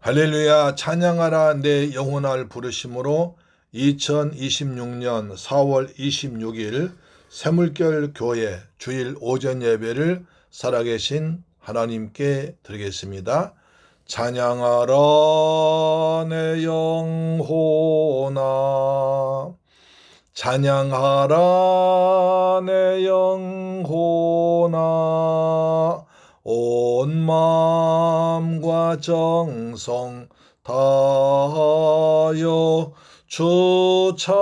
할렐루야. 찬양하라 내 영혼을 부르심으로 2026년 4월 26일 새물결 교회 주일 오전 예배를 살아계신 하나님께 드리겠습니다. 찬양하라 내 영혼아, 찬양하라 내 영혼아, 온 마음과 정성 다하여 주 찬양하라.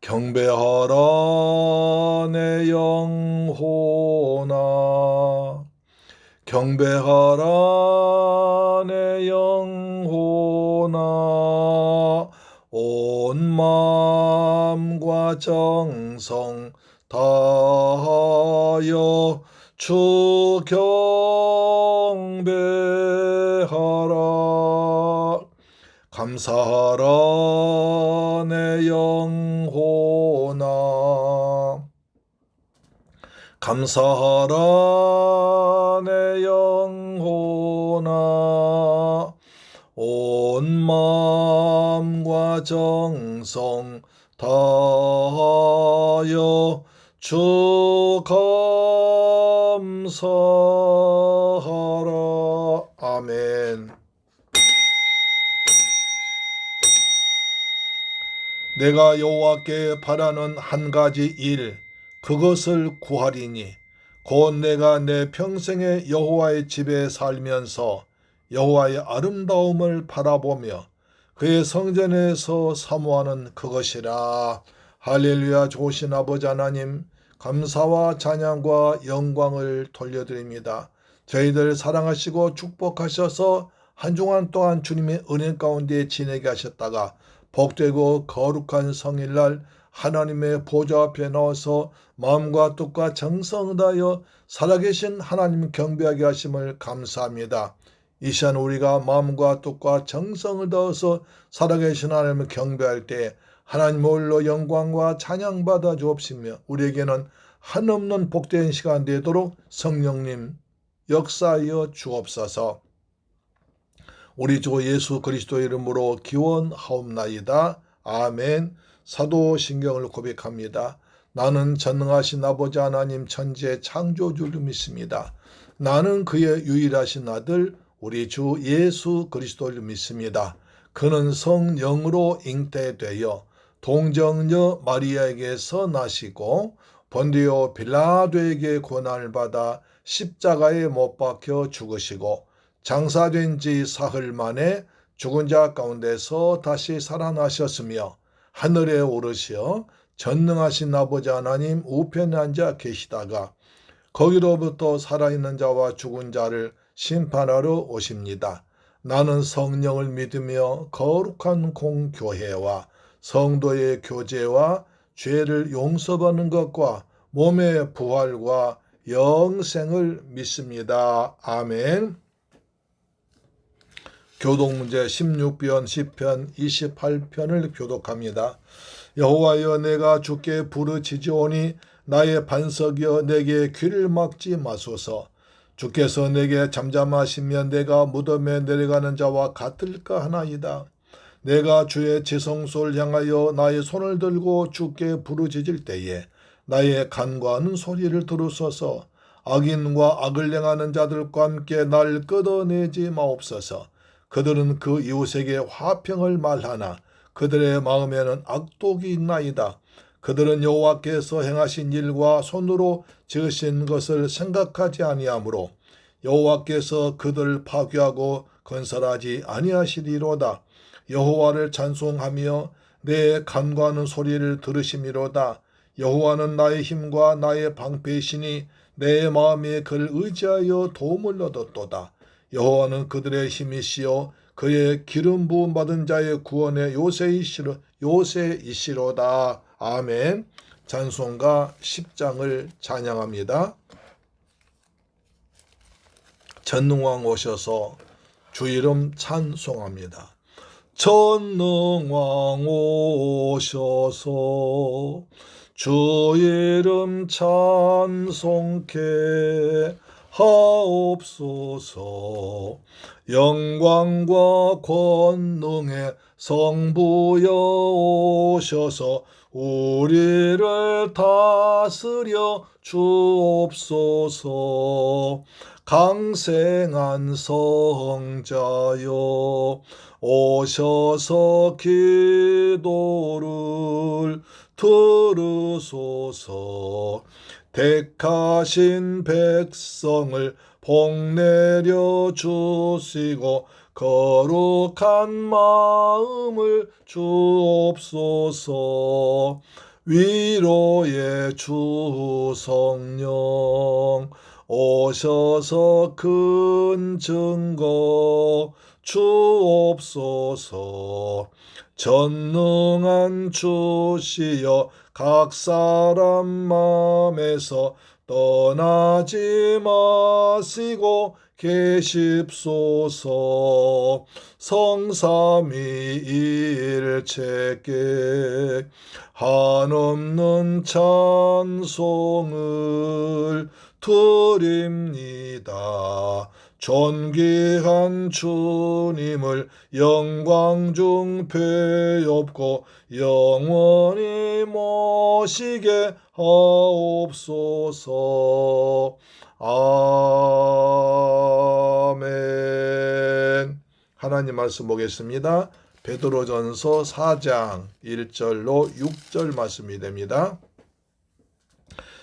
경배하라 내 영혼아, 경배하라 내 영혼아, 온 마음과 정성 다하여 주 경배하라. 감사하라 내 영혼아, 감사하라 내 영혼아, 온 마음과 정성 다하여 주 감사하라. 아멘. 내가 여호와께 바라는 한 가지 일, 그것을 구하리니 곧 내가 내 평생에 여호와의 집에 살면서 여호와의 아름다움을 바라보며 그의 성전에서 사모하는 그것이라. 할렐루야. 좋으신 아버지 하나님, 감사와 찬양과 영광을 돌려드립니다. 저희들 사랑하시고 축복하셔서 한 주간 동안 주님의 은혜 가운데 지내게 하셨다가 복되고 거룩한 성일날 하나님의 보좌 앞에 나와서 마음과 뜻과 정성 다하여 살아계신 하나님 경배하게 하심을 감사합니다. 이 시간 우리가 마음과 뜻과 정성을 다해서 살아계신 하나님을 경배할 때 하나님 홀로 영광과 찬양받아 주옵시며 우리에게는 한없는 복된 시간 되도록 성령님 역사하여 주옵소서. 우리 주 예수 그리스도 이름으로 기원하옵나이다. 아멘. 사도신경을 고백합니다. 나는 전능하신 아버지 하나님 천지의 창조주를 믿습니다. 나는 그의 유일하신 아들 우리 주 예수 그리스도를 믿습니다. 그는 성령으로 잉태되어 동정녀 마리아에게서 나시고 본디오 빌라도에게 고난을 받아 십자가에 못 박혀 죽으시고 장사된 지 사흘 만에 죽은 자 가운데서 다시 살아나셨으며 하늘에 오르시어 전능하신 아버지 하나님 우편에 앉아 계시다가 거기로부터 살아있는 자와 죽은 자를 심판하러 오십니다. 나는 성령을 믿으며 거룩한 공교회와 성도의 교제와 죄를 용서받는 것과 몸의 부활과 영생을 믿습니다. 아멘. 교독문제 16편 시편 28편을 교독합니다. 여호와여, 내가 주께 부르짖으오니 나의 반석이여 내게 귀를 막지 마소서. 주께서 내게 잠잠하시면 내가 무덤에 내려가는 자와 같을까 하나이다. 내가 주의 지성소를 향하여 나의 손을 들고 주께 부르짖을 때에 나의 간구하는 소리를 들으소서. 악인과 악을 행하는 자들과 함께 날 끄어내지 마옵소서. 그들은 그 이웃에게 화평을 말하나 그들의 마음에는 악독이 있나이다. 그들은 여호와께서 행하신 일과 손으로 지으신 것을 생각하지 아니하므로 여호와께서 그들을 파괴하고 건설하지 아니하시리로다. 여호와를 찬송하며 내 간구하는 소리를 들으심이로다. 여호와는 나의 힘과 나의 방패이시니 내 마음이 그를 의지하여 도움을 얻었도다. 여호와는 그들의 힘이시요 그의 기름 부음 받은 자의 구원의 요새이시로다. 아멘. 찬송가 10장을 찬양합니다. 전능왕 오셔서 주 이름 찬송합니다. 전능왕 오셔서 주 이름 찬송케 하옵소서. 영광과 권능의 성부여 오셔서 우리를 다스려 주옵소서. 강생한 성자여 오셔서 기도를 들으소서. 택하신 백성을 복내려 주시고 거룩한 마음을 주옵소서. 위로의 주 성령 오셔서 큰 증거 주옵소서. 전능한 주시여 각 사람 맘에서 떠나지 마시고 계십소서. 성삼위일체께 한없는 찬송을 드립니다. 존귀한 주님을 영광 중 배웁고 영원히 모시게 하옵소서. 아멘. 하나님 말씀 보겠습니다. 베드로전서 4장 1절로 6절 말씀이 됩니다.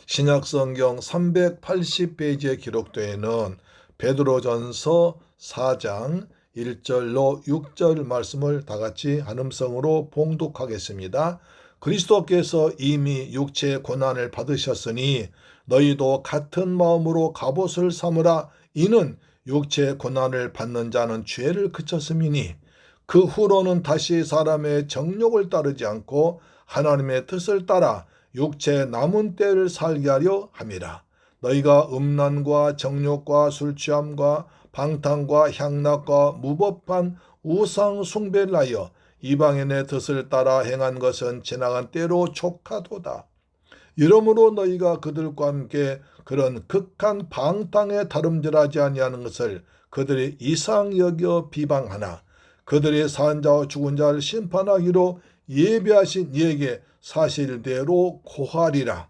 신약성경 380페이지에 기록되어 있는 베드로전서 4장 1절로 6절 말씀을 다같이 한음성으로 봉독하겠습니다. 그리스도께서 이미 육체의 고난을 받으셨으니 너희도 같은 마음으로 갑옷을 삼으라. 이는 육체의 고난을 받는 자는 죄를 그쳤음이니 그 후로는 다시 사람의 정욕을 따르지 않고 하나님의 뜻을 따라 육체의 남은 때를 살게 하려 함이라. 너희가 음란과 정욕과 술취함과 방탕과 향락과 무법한 우상 숭배를 하여 이방인의 뜻을 따라 행한 것은 지나간 때로 족하도다. 이러므로 너희가 그들과 함께 그런 극한 방탕에 다름질하지 아니하는 것을 그들이 이상 여겨 비방하나 그들이 산 자와 죽은 자를 심판하기로 예비하신 이에게 사실대로 고하리라.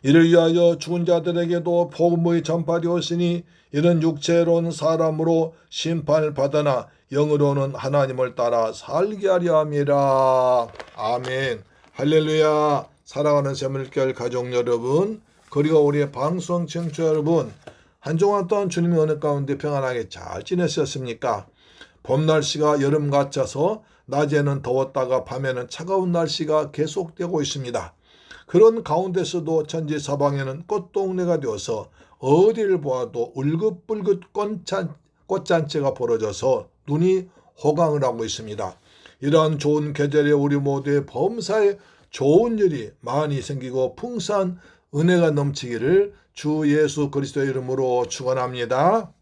이를 위하여 죽은 자들에게도 복음의 전파되었으니 이는 육체로는 사람으로 심판을 받으나 영으로는 하나님을 따라 살게 하려 함이라. 아멘. 할렐루야. 사랑하는 새물결 가족 여러분, 그리고 우리의 방송 청취자 여러분, 한 주간 동안 주님의 은혜 가운데 평안하게 잘 지내셨습니까? 봄 날씨가 여름 같아서 낮에는 더웠다가 밤에는 차가운 날씨가 계속되고 있습니다. 그런 가운데서도 천지사방에는 꽃동네가 되어서 어디를 보아도 울긋불긋 꽃잔치가 벌어져서 눈이 호강을 하고 있습니다. 이러한 좋은 계절에 우리 모두의 범사에 좋은 일이 많이 생기고 풍성한 은혜가 넘치기를 주 예수 그리스도의 이름으로 축원합니다.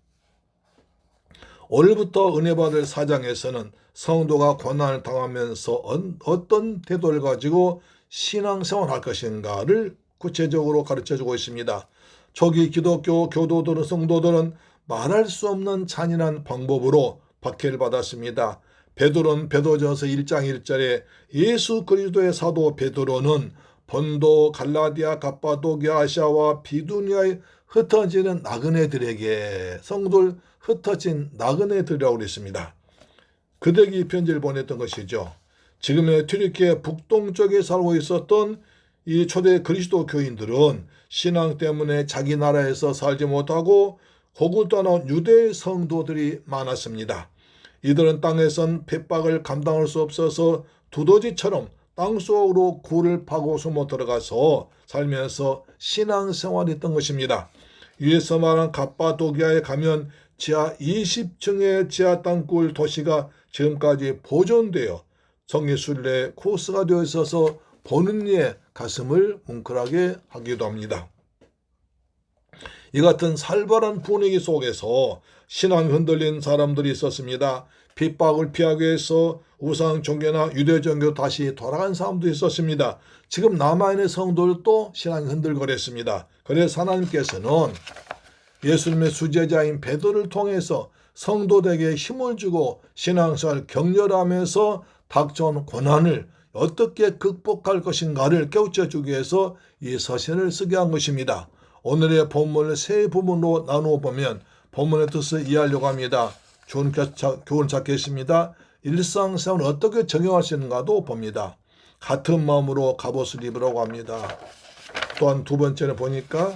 오늘부터 은혜 받을 4장에서는 성도가 고난을 당하면서 어떤 태도를 가지고 신앙생활할 것인가를 구체적으로 가르쳐주고 있습니다. 초기 기독교 교도들은 성도들은 말할 수 없는 잔인한 방법으로 박해를 받았습니다. 베드로는 베드로전서 1장 1절에 예수 그리스도의 사도 베드로는 본도, 갈라디아, 갑바도기아, 아시아와 비두니아에 흩어지는 나그네들에게 성도를 흩어진 나그네들이라고 그랬습니다. 그들에게 이 편지를 보냈던 것이죠. 지금의 튀르키예 북동쪽에 살고 있었던 이 초대 그리스도 교인들은 신앙 때문에 자기 나라에서 살지 못하고 곡을 떠나온 유대 성도들이 많았습니다. 이들은 땅에선 핍박을 감당할 수 없어서 두더지처럼 땅속으로 굴을 파고 숨어 들어가서 살면서 신앙생활했던 것입니다. 위에서 말한 갑바도기아에 가면 지하 20층의 지하 땅굴 도시가 지금까지 보존되어 성리순례 코스가 되어 있어서 보는 이의 가슴을 뭉클하게 하기도 합니다. 이 같은 살벌한 분위기 속에서 신앙이 흔들린 사람들이 있었습니다. 핍박을 피하기 위해서 우상 종교나 유대 종교 다시 돌아간 사람도 있었습니다. 지금 남아있는 성도들도 신앙이 흔들거렸습니다. 그래서 하나님께서는 예수님의 수제자인 베드로를 통해서 성도들에게 힘을 주고 신앙생활을 격려하면서 닥쳐온 고난을 어떻게 극복할 것인가를 깨우쳐 주기 위해서 이 서신을 쓰게 한 것입니다. 오늘의 본문을 세 부분으로 나누어 보면 본문의 뜻을 이해하려고 합니다. 좋은 교훈을 찾겠습니다. 일상생활을 어떻게 적용할 수 있는가도 봅니다. 같은 마음으로 갑옷을 입으라고 합니다. 또한 두 번째는 보니까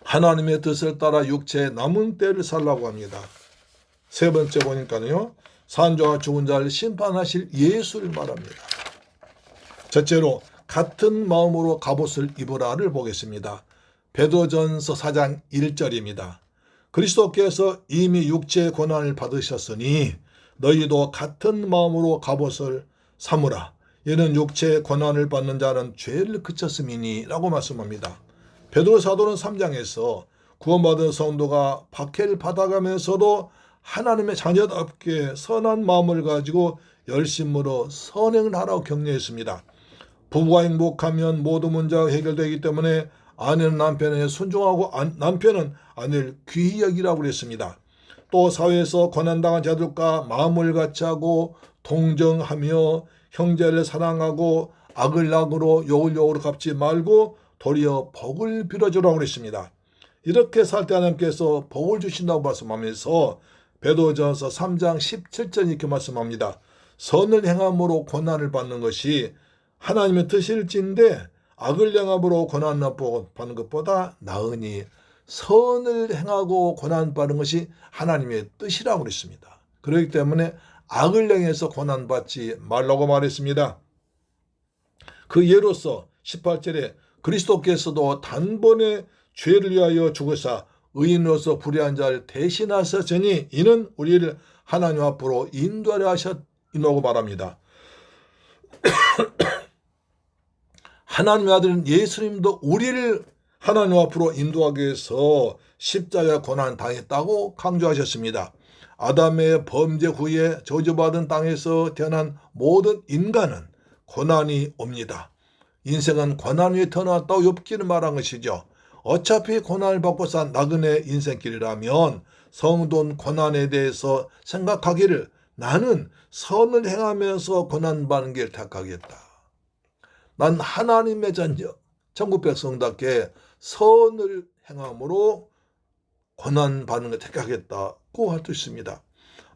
하나님의 뜻을 따라 육체의 남은 때를 살라고 합니다. 세 번째 보니까요, 산자와 죽은 자를 심판하실 예수를 말합니다. 첫째로 같은 마음으로 갑옷을 입으라를 보겠습니다. 베드로전서 4장 1절입니다. 그리스도께서 이미 육체의 고난을 받으셨으니 너희도 같은 마음으로 갑옷을 삼으라. 이는 육체의 고난을 받는 자는 죄를 그쳤음이니 라고 말씀합니다. 베드로 사도는 3장에서 구원받은 성도가 박해를 받아가면서도 하나님의 자녀답게 선한 마음을 가지고 열심으로 선행을 하라고 격려했습니다. 부부가 행복하면 모든 문제가 해결되기 때문에 아내는 남편에 순종하고 남편은 아내를 귀히 여기라고 그랬습니다. 또 사회에서 고난당한 자들과 마음을 같이 하고 동정하며 형제를 사랑하고 악을 악으로 욕을 욕으로 갚지 말고 도리어 복을 빌어주라고 그랬습니다. 이렇게 살 때 하나님께서 복을 주신다고 말씀하면서 베드로전서 3장 17절 이렇게 말씀합니다. 선을 행함으로 고난을 받는 것이 하나님의 뜻일진데 악을 행함으로 고난을 받는 것보다 나으니 선을 행하고 고난받는 것이 하나님의 뜻이라고 그랬습니다. 그렇기 때문에 악을 행해서 고난받지 말라고 말했습니다. 그 예로서 18절에 그리스도께서도 단번에 죄를 위하여 죽으사 의인으로서 불의한 자를 대신하셨으니 이는 우리를 하나님 앞으로 인도하려 하셨노고 말합니다. 하나님의 아들 예수님도 우리를 하나님 앞으로 인도하기 위해서 십자가 고난 당했다고 강조하셨습니다. 아담의 범죄 후에 저주받은 땅에서 태어난 모든 인간은 고난이 옵니다. 인생은 고난 위에 태어났다고 욥기는 말한 것이죠. 어차피 고난을 받고 산 나그네 인생길이라면 성도는 고난에 대해서 생각하기를 나는 선을 행하면서 고난받는 길을 택하겠다. 난 하나님의 자녀, 천국 백성답게 선을 행함으로 고난받는 것을 택하겠다고 할 수 있습니다.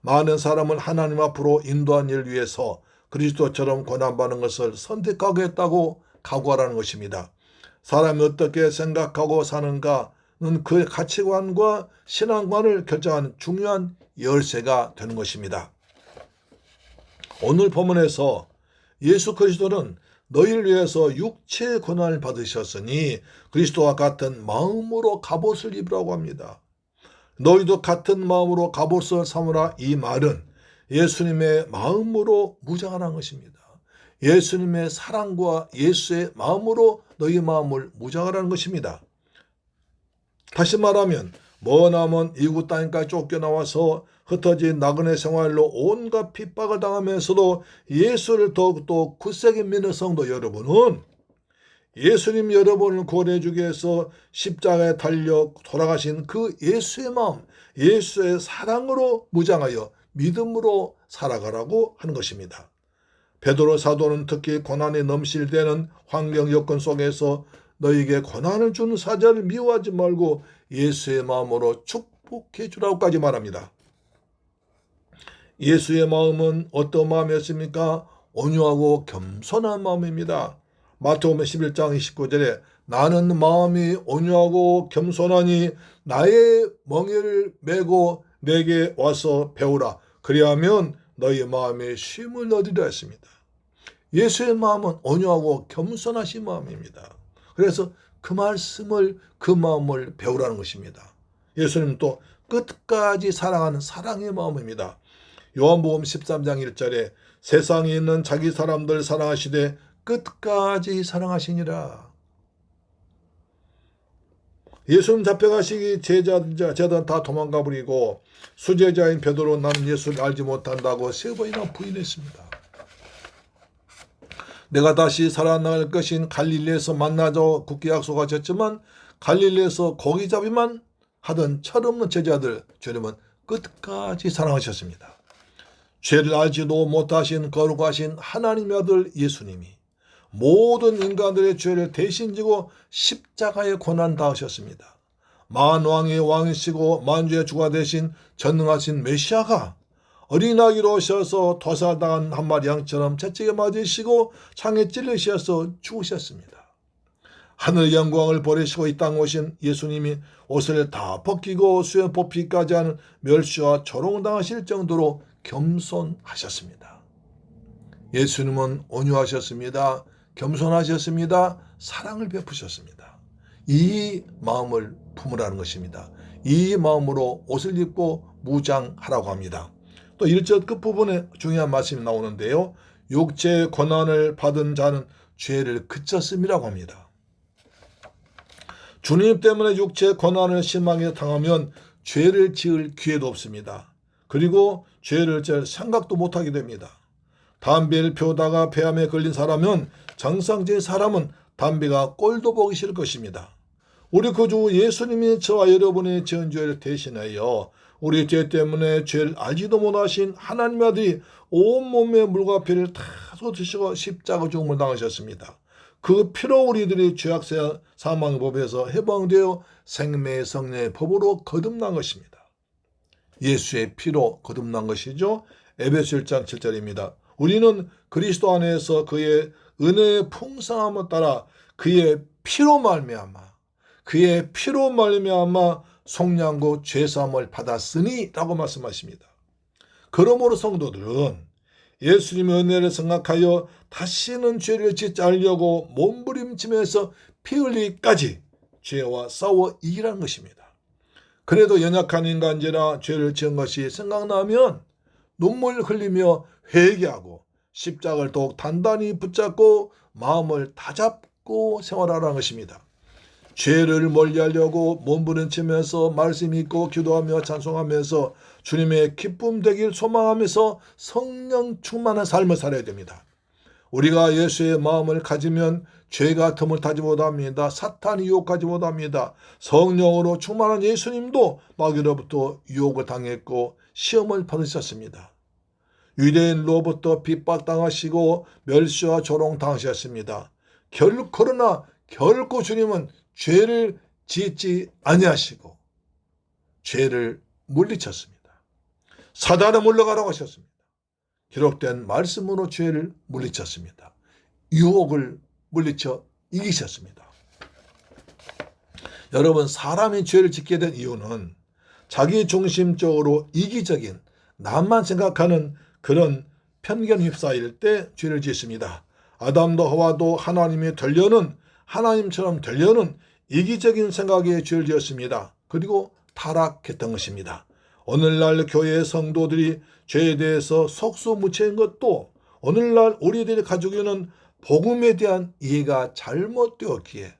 많은 사람은 하나님 앞으로 인도한 일을 위해서 그리스도처럼 고난받는 것을 선택하겠다고 각오하라는 것입니다. 사람이 어떻게 생각하고 사는가는 그의 가치관과 신앙관을 결정하는 중요한 열쇠가 되는 것입니다. 오늘 본문에서 예수 그리스도는 너희를 위해서 육체의 고난을 받으셨으니 그리스도와 같은 마음으로 갑옷을 입으라고 합니다. 너희도 같은 마음으로 갑옷을 삼으라. 이 말은 예수님의 마음으로 무장하라는 것입니다. 예수님의 사랑과 예수의 마음으로 너희 마음을 무장하라는 것입니다. 다시 말하면 머나먼 이국 땅까지 쫓겨나와서 흩어진 나그네 생활로 온갖 핍박을 당하면서도 예수를 더욱더 굳세게 믿는 성도 여러분은 예수님 여러분을 구원해 주기 위해서 십자가에 달려 돌아가신 그 예수의 마음, 예수의 사랑으로 무장하여 믿음으로 살아가라고 하는 것입니다. 베드로 사도는 특히 고난이 넘실대는 환경 여건 속에서 너희에게 고난을 주는 사자를 미워하지 말고 예수의 마음으로 축복해 주라고까지 말합니다. 예수의 마음은 어떤 마음이었습니까? 온유하고 겸손한 마음입니다. 마태복음 11장 29절에 나는 마음이 온유하고 겸손하니 나의 멍에를 메고 내게 와서 배우라. 그리하면 너희 마음에 쉼을 얻으리라 했습니다. 예수의 마음은 온유하고 겸손하신 마음입니다. 그래서 그 말씀을, 그 마음을 배우라는 것입니다. 예수님은 또 끝까지 사랑하는 사랑의 마음입니다. 요한복음 13장 1절에 세상에 있는 자기 사람들 사랑하시되 끝까지 사랑하시니라. 예수님 잡혀가시기 제자들은 다 도망가 버리고 수제자인 베드로 나는 예수를 알지 못한다고 3번이나 부인했습니다. 내가 다시 살아날 것인 갈릴리에서 만나자고 굳게 약속하셨지만 갈릴리에서 고기잡이만 하던 철없는 제자들 주님은 끝까지 사랑하셨습니다. 죄를 알지도 못하신 거룩하신 하나님의 아들 예수님이 모든 인간들의 죄를 대신 지고 십자가에 고난 당하셨습니다. 만왕의 왕이시고 만주의 주가 되신 전능하신 메시아가 어린아기로 오셔서 도살당한 한 마리 양처럼 채찍에 맞으시고 창에 찔리셔서 죽으셨습니다. 하늘의 영광을 버리시고 이 땅 오신 예수님이 옷을 다 벗기고 수염 뽑히기까지 하는 멸시와 조롱당하실 정도로 겸손하셨습니다. 예수님은 온유하셨습니다. 겸손하셨습니다. 사랑을 베푸셨습니다. 이 마음을 품으라는 것입니다. 이 마음으로 옷을 입고 무장하라고 합니다. 또 1절 끝부분에 중요한 말씀이 나오는데요. 육체의 고난을 받은 자는 죄를 그쳤음이라고 합니다. 주님 때문에 육체의 고난을 심하게 당하면 죄를 지을 기회도 없습니다. 그리고 죄를 질 생각도 못하게 됩니다. 담배를 피우다가 폐암에 걸린 사람은 정상적인 사람은 담배가 꼴도 보기 싫을 것입니다. 우리 구주 예수님이 저와 여러분의 지은 죄를 대신하여 우리 죄 때문에 죄를 알지도 못하신 하나님의 아들이 온몸에 물과 피를 다 쏟으시고 십자가 죽음을 당하셨습니다. 그 피로 우리들이 죄악 사망의 법에서 해방되어 생명의 성령의 법으로 거듭난 것입니다. 예수의 피로 거듭난 것이죠. 에베소 1장 7절입니다. 우리는 그리스도 안에서 그의 은혜의 풍성함을 따라 그의 피로 말미암아 속량고 죄사함을 받았으니 라고 말씀하십니다. 그러므로 성도들은 예수님의 은혜를 생각하여 다시는 죄를 짓지 않으려고 몸부림치면서 피 흘리기까지 죄와 싸워 이기라는 것입니다. 그래도 연약한 인간지라 죄를 지은 것이 생각나면 눈물 흘리며 회개하고 십자가를 더욱 단단히 붙잡고 마음을 다잡고 생활하라는 것입니다. 죄를 멀리하려고 몸부림치면서 말씀 읽고 기도하며 찬송하면서 주님의 기쁨 되길 소망하면서 성령 충만한 삶을 살아야 됩니다. 우리가 예수의 마음을 가지면 죄가 틈을 타지 못합니다. 사탄이 유혹하지 못합니다. 성령으로 충만한 예수님도 마귀로부터 유혹을 당했고 시험을 받으셨습니다. 유대인로부터 핍박당하시고 멸시와 조롱당하셨습니다. 그러나 결코 주님은 죄를 짓지 아니하시고 죄를 물리쳤습니다. 사단에 물러가라고 하셨습니다. 기록된 말씀으로 죄를 물리쳤습니다. 유혹을 물리쳐 이기셨습니다. 여러분, 사람이 죄를 짓게 된 이유는 자기 중심적으로 이기적인 나만 생각하는 그런 편견 휩싸일 때 죄를 짓습니다. 아담도 하와도 하나님처럼 되려는 이기적인 생각에 죄를 지었습니다. 그리고 타락했던 것입니다. 오늘날 교회의 성도들이 죄에 대해서 속수무책인 것도 오늘날 우리들이 가지고 있는 복음에 대한 이해가 잘못되었기에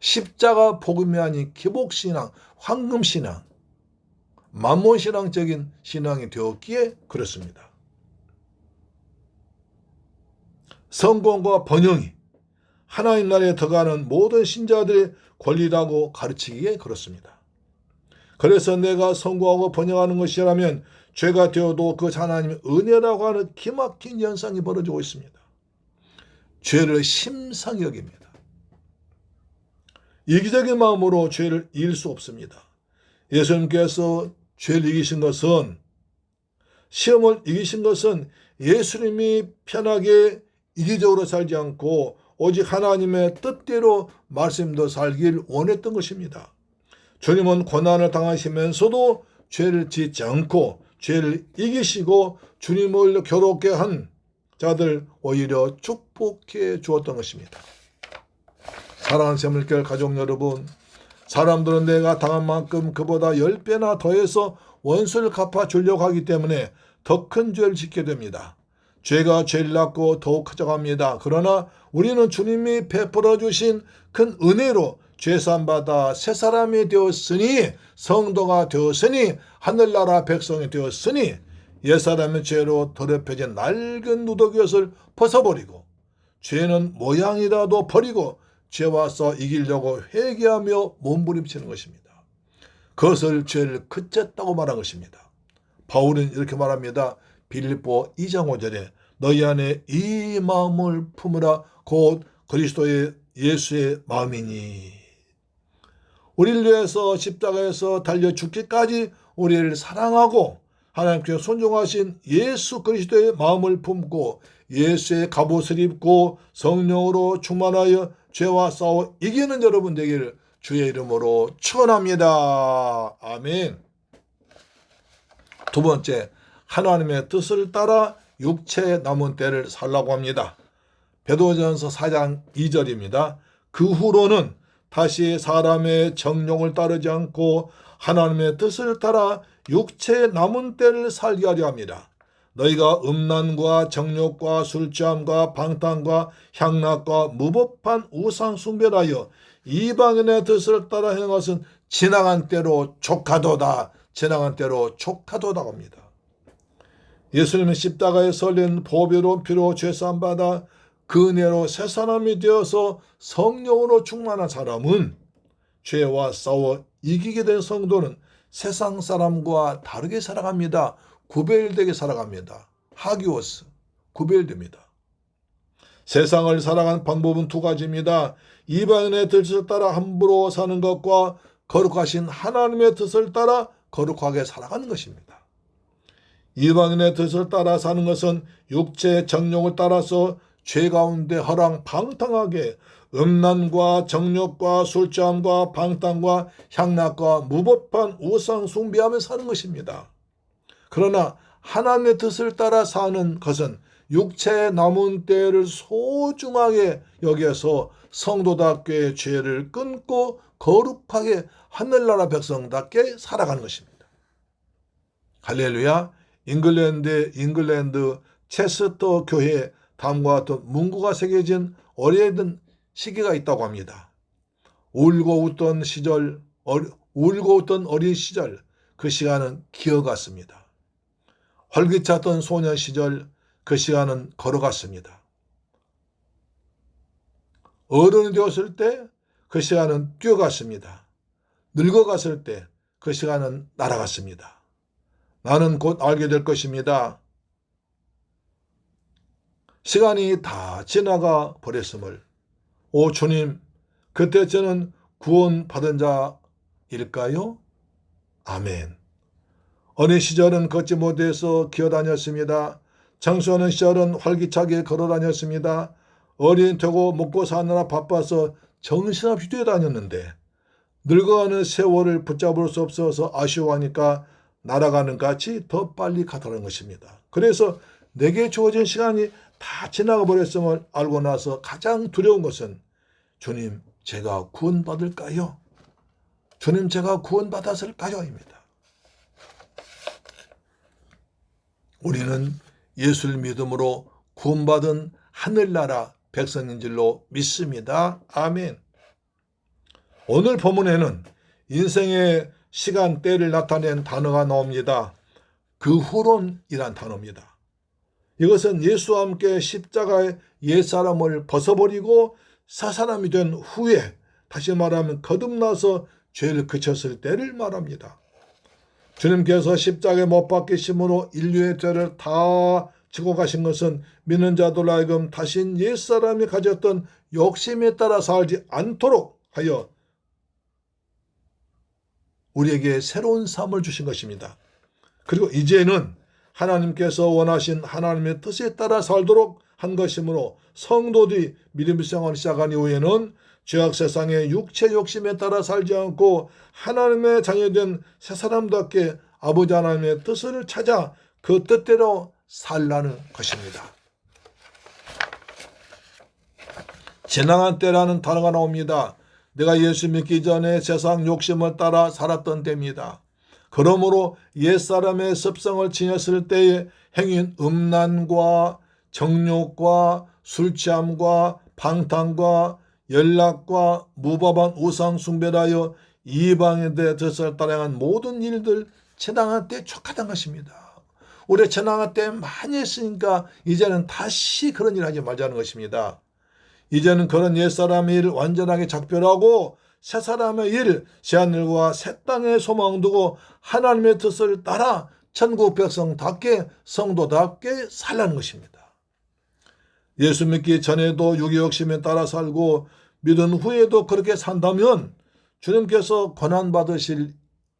십자가 복음이 아닌 기복신앙, 황금신앙, 만몬신앙적인 신앙이 되었기에 그렇습니다. 성공과 번영이 하나님 나라에 들어가는 모든 신자들의 권리라고 가르치기에 그렇습니다. 그래서 내가 성공하고 번영하는 것이라면 죄가 되어도 그 하나님의 은혜라고 하는 기막힌 현상이 벌어지고 있습니다. 죄를 심상히 여깁니다. 이기적인 마음으로 죄를 이길 수 없습니다. 예수님께서 죄를 이기신 것은, 시험을 이기신 것은 예수님이 편하게 이기적으로 살지 않고 오직 하나님의 뜻대로 말씀대로 살길 원했던 것입니다. 주님은 고난을 당하시면서도 죄를 짓지 않고 죄를 이기시고 주님을 괴롭게 한 자들 오히려 축복해 주었던 것입니다. 사랑하는 새물결 가족 여러분, 사람들은 내가 당한 만큼 그보다 10배나 더해서 원수를 갚아주려고 하기 때문에 더 큰 죄를 짓게 됩니다. 죄가 죄를 낳고 더욱 커져갑니다. 그러나 우리는 주님이 베풀어 주신 큰 은혜로 죄산받아 새 사람이 되었으니, 성도가 되었으니, 하늘나라 백성이 되었으니, 옛사람의 죄로 더럽혀진 낡은 누더기옷을 벗어버리고 죄는 모양이라도 버리고 죄와 싸워 이기려고 회개하며 몸부림치는 것입니다. 그것을 죄를 그쳤다고 말한 것입니다. 바울은 이렇게 말합니다. 빌립보 2장 5절에 너희 안에 이 마음을 품으라 곧 그리스도의 예수의 마음이니. 우리를 위해서 십자가에서 달려 죽기까지 우리를 사랑하고 하나님께 순종하신 예수 그리스도의 마음을 품고 예수의 갑옷을 입고 성령으로 충만하여 죄와 싸워 이기는 여러분 되기를 주의 이름으로 축원합니다. 아멘. 두 번째, 하나님의 뜻을 따라 육체의 남은 때를 살라고 합니다. 베드로전서 4장 2절입니다. 그 후로는 다시 사람의 정욕을 따르지 않고 하나님의 뜻을 따라 육체의 남은 때를 살게 하려 합니다. 너희가 음란과 정욕과 술취함과 방탕과 향락과 무법한 우상 숭배하여 이방인의 뜻을 따라 행한 것은 지나간 때로 족하도다. 지나간 때로 족하도다 합니다. 예수님은 십자가에 설린 보배로운 피로 죄사함받아 그 은혜로 새 사람이 되어서 성령으로 충만한 사람은 죄와 싸워 이기게 된 성도는 세상 사람과 다르게 살아갑니다. 구별되게 살아갑니다. 하기오스, 구별됩니다. 세상을 살아가는 방법은 두 가지입니다. 이방인의 뜻을 따라 함부로 사는 것과 거룩하신 하나님의 뜻을 따라 거룩하게 살아가는 것입니다. 이방인의 뜻을 따라 사는 것은 육체의 정욕을 따라서 죄 가운데 허랑방탕하게 음란과 정욕과 술취함과 방탕과 향락과 무법한 우상 숭배하며 사는 것입니다. 그러나 하나님의 뜻을 따라 사는 것은 육체의 남은 때를 소중하게 여겨서 성도답게 죄를 끊고 거룩하게 하늘나라 백성답게 살아가는 것입니다. 할렐루야. 잉글랜드 체스터 교회에 다음과 같은 문구가 새겨진 오래된 시기가 있다고 합니다. 울고 웃던 어린 시절, 그 시간은 기어갔습니다. 활기찼던 소년 시절, 그 시간은 걸어갔습니다. 어른이 되었을 때, 그 시간은 뛰어갔습니다. 늙어갔을 때, 그 시간은 날아갔습니다. 나는 곧 알게 될 것입니다. 시간이 다 지나가 버렸음을. 오 주님, 그때 저는 구원받은 자일까요? 아멘. 어린 시절은 걷지 못해서 기어다녔습니다. 청소년 시절은 활기차게 걸어다녔습니다. 어린 되고 먹고 사느라 바빠서 정신없이 뛰어다녔는데 늙어가는 세월을 붙잡을 수 없어서 아쉬워하니까 날아가는 같이 더 빨리 가더라는 것입니다. 그래서 내게 주어진 시간이 다 지나가 버렸음을 알고 나서 가장 두려운 것은 주님, 제가 구원받을까요? 주님, 제가 구원받았을까요? 입니다. 우리는 예수를 믿음으로 구원받은 하늘나라 백성인 줄로 믿습니다. 아멘. 오늘 본문에는 인생의 시간대를 나타낸 단어가 나옵니다. 그 후론이란 단어입니다. 이것은 예수와 함께 십자가의 옛사람을 벗어버리고 사사람이 된 후에, 다시 말하면 거듭나서 죄를 그쳤을 때를 말합니다. 주님께서 십자가에 못 박히심으로 인류의 죄를 다 지고 가신 것은 믿는 자들 하여금 다시 옛사람이 가졌던 욕심에 따라 살지 않도록 하여 우리에게 새로운 삶을 주신 것입니다. 그리고 이제는 하나님께서 원하신 하나님의 뜻에 따라 살도록 한 것이므로 성도들이 믿음의 생활을 시작한 이후에는 죄악 세상의 육체 욕심에 따라 살지 않고 하나님의 자녀된 새 사람답게 아버지 하나님의 뜻을 찾아 그 뜻대로 살라는 것입니다. 지나간 때라는 단어가 나옵니다. 내가 예수 믿기 전에 세상 욕심을 따라 살았던 때입니다. 그러므로 옛사람의 습성을 지녔을 때에 행인 음란과 정욕과 술취함과 방탕과 연락과 무법한 우상 숭배를 하여 이방에 대해 뜻을 따라한 모든 일들 재앙할 때 촉하던 것입니다. 우리 재앙할 때 많이 했으니까 이제는 다시 그런 일 하지 말자는 것입니다. 이제는 그런 옛사람의 일 완전하게 작별하고 새 사람의 일, 새하늘과 새 땅에 소망 두고 하나님의 뜻을 따라 천국 백성답게 성도답게 살라는 것입니다. 예수 믿기 전에도 육의 욕심에 따라 살고 믿은 후에도 그렇게 산다면 주님께서 고난받으실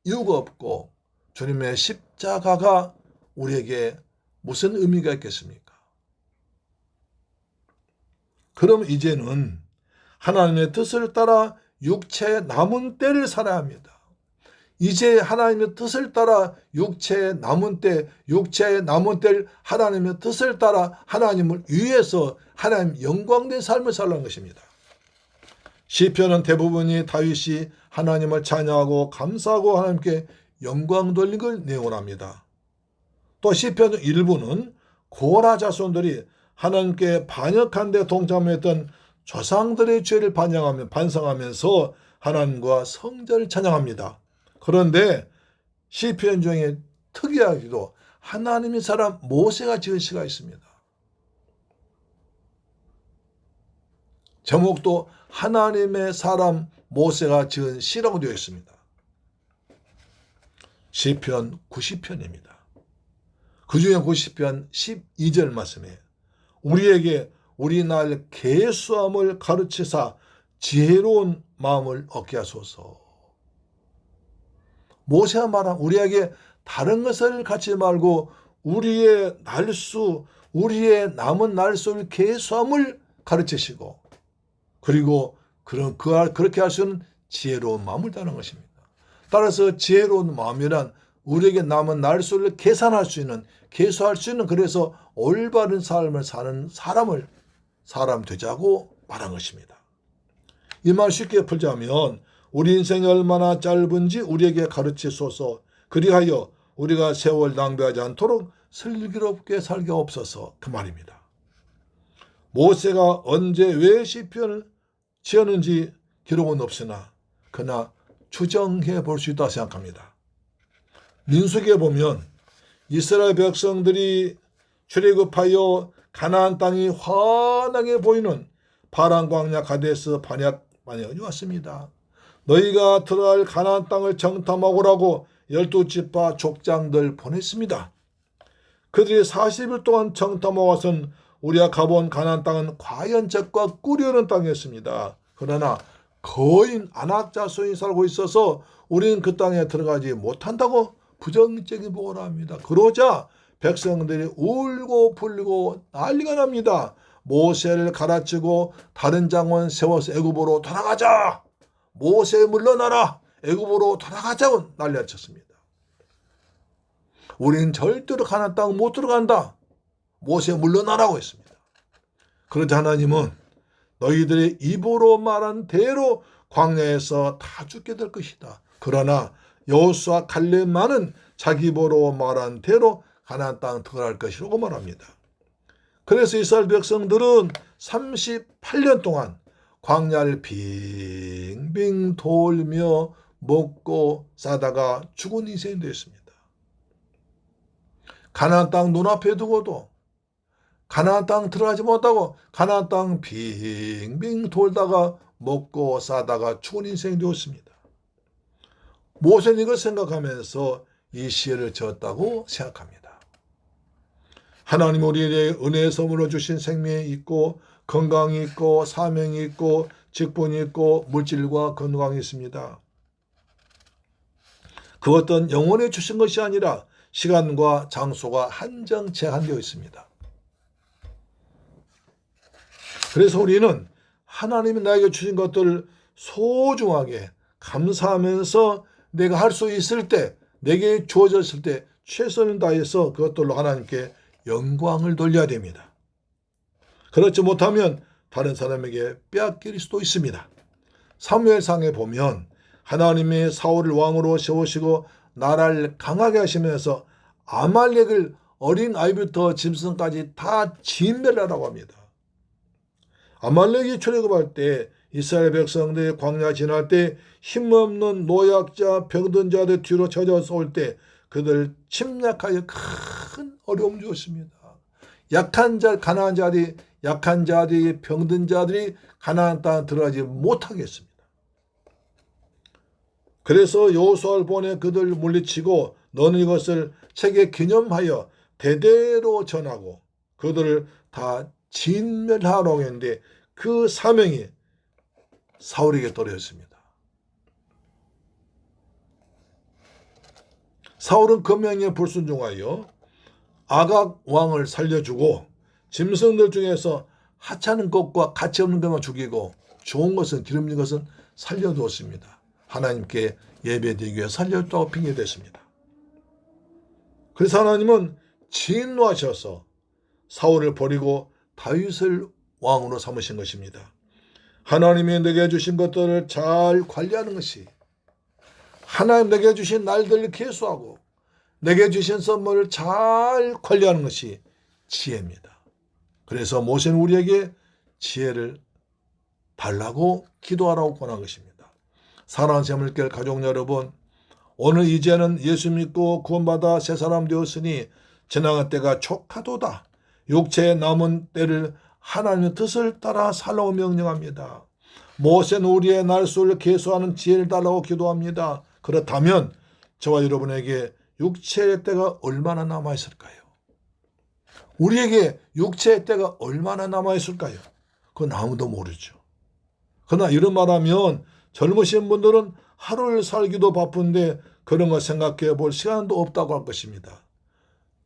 이유가 없고 주님의 십자가가 우리에게 무슨 의미가 있겠습니까? 그럼 이제는 하나님의 뜻을 따라 육체의 남은 때를 살아야 합니다. 이제 하나님의 뜻을 따라 육체의 남은 때를 하나님의 뜻을 따라 하나님을 위해서 하나님 영광된 삶을 살라는 것입니다. 시편은 대부분이 다윗이 하나님을 찬양하고 감사하고 하나님께 영광 돌린 걸 내용합니다. 또 시편 일부는 고라 자손들이 하나님께 반역한 데 동참했던 조상들의 죄를 반성하면서 하나님과 성전을 찬양합니다. 그런데 시편 중에 특이하게도 하나님의 사람 모세가 지은 시가 있습니다. 제목도 하나님의 사람 모세가 지은 시라고 되어 있습니다. 시편 90편입니다. 그 중에 90편 12절 말씀에 우리에게 우리 날 계수함을 가르치사 지혜로운 마음을 얻게 하소서. 모세가 말한 우리에게 다른 것을 갖지 말고 우리의 날수, 우리의 남은 날수를 계수함을 가르치시고 그리고 그렇게 할 수 있는 지혜로운 마음을 따르는 것입니다. 따라서 지혜로운 마음이란 우리에게 남은 날수를 계산할 수 있는, 계수할 수 있는 그래서 올바른 삶을 사는 사람 되자고 말한 것입니다. 이 말 쉽게 풀자면 우리 인생이 얼마나 짧은지 우리에게 가르치소서. 그리하여 우리가 세월 낭비하지 않도록 슬기롭게 살게 없어서 그 말입니다. 모세가 언제 왜 시편을 지었는지 기록은 없으나 그러나 추정해 볼 수 있다고 생각합니다. 민수기에 보면 이스라엘 백성들이 출애굽하여 가나안 땅이 환하게 보이는 파란 광야 가데스 바네아에 왔습니다. 너희가 들어갈 가나안 땅을 정탐하고라고 12지파 족장들 보냈습니다. 그들이 40일 동안 정탐하고 와선 우리가 가본 가나안 땅은 과연 젖과 꿀이 흐르는 땅이었습니다. 그러나 거인 안악 자손이 살고 있어서 우리는 그 땅에 들어가지 못한다고 부정적인 보고를 합니다. 그러자 백성들이 울고 불리고 난리가 납니다. 모세를 갈아치고 다른 장원 세워서 애굽으로 돌아가자. 모세 물러나라. 애굽으로 돌아가자고 난리가 쳤습니다. 우리는 절대로 가나안 땅 못 들어간다. 모세 물러나라고 했습니다. 그러자 하나님은 너희들의 입으로 말한 대로 광야에서 다 죽게 될 것이다. 그러나 여호수아 갈렙만은 자기 입으로 말한 대로 가나안 땅 들어갈 것이라고 말합니다. 그래서 이스라엘 백성들은 38년 동안 광야를 빙빙 돌며 먹고 싸다가 죽은 인생이 되었습니다. 가나안 땅 눈앞에 두고도 가나안 땅 들어가지 못하고 가나안 땅 빙빙 돌다가 먹고 싸다가 죽은 인생이 되었습니다. 모세는 이걸 생각하면서 이 시를 지었다고 생각합니다. 하나님 우리에게 은혜의 선물로 주신 생명이 있고 건강이 있고 사명이 있고 직분이 있고 물질과 건강이 있습니다. 그것은 영원히 주신 것이 아니라 시간과 장소가 한정 제한되어 있습니다. 그래서 우리는 하나님이 나에게 주신 것들을 소중하게 감사하면서 내가 할 수 있을 때, 내게 주어졌을 때 최선을 다해서 그것들로 하나님께 영광을 돌려야 됩니다. 그렇지 못하면 다른 사람에게 빼앗길 수도 있습니다. 사무엘상에 보면 하나님이 사울을 왕으로 세우시고 나라를 강하게 하시면서 아말렉을 어린 아이부터 짐승까지 다 진멸하라고 합니다. 아말렉이 출애굽할 때 이스라엘 백성들이 광야 지날 때 힘없는 노약자 병든 자들 뒤로 젖어서 올 때 그들 침략하여 큰 어려움 주었습니다. 약한 자, 가난한 자들이, 약한 자들이, 병든 자들이 가나안 땅에 들어가지 못하겠습니다. 그래서 여호수아를 보내 그들을 물리치고 너는 이것을 책에 기념하여 대대로 전하고 그들을 다 진멸하라고 했는데 그 사명이 사울에게 떨어졌습니다. 사울은 그 명령에 불순종하여 아각 왕을 살려주고 짐승들 중에서 하찮은 것과 가치 없는 것만 죽이고 좋은 것은 기름진 것은 살려두었습니다. 하나님께 예배드리기 위해 살려줬다고 핑계댔습니다. 그래서 하나님은 진노하셔서 사울을 버리고 다윗을 왕으로 삼으신 것입니다. 하나님이 내게 주신 것들을 잘 관리하는 것이, 하나님 내게 주신 날들을 계수하고 내게 주신 선물을 잘 관리하는 것이 지혜입니다. 그래서 모세는 우리에게 지혜를 달라고 기도하라고 권한 것입니다. 사랑하는 새물길 가족 여러분, 오늘 이제는 예수 믿고 구원받아 새 사람 되었으니 지나간 때가 촉하도다. 육체에 남은 때를 하나님의 뜻을 따라 살라고 명령합니다. 모세는 우리의 날수를 계수하는 지혜를 달라고 기도합니다. 그렇다면 저와 여러분에게 육체의 때가 얼마나 남아있을까요? 우리에게 육체의 때가 얼마나 남아있을까요? 그건 아무도 모르죠. 그러나 이런 말하면 젊으신 분들은 하루를 살기도 바쁜데 그런 거 생각해 볼 시간도 없다고 할 것입니다.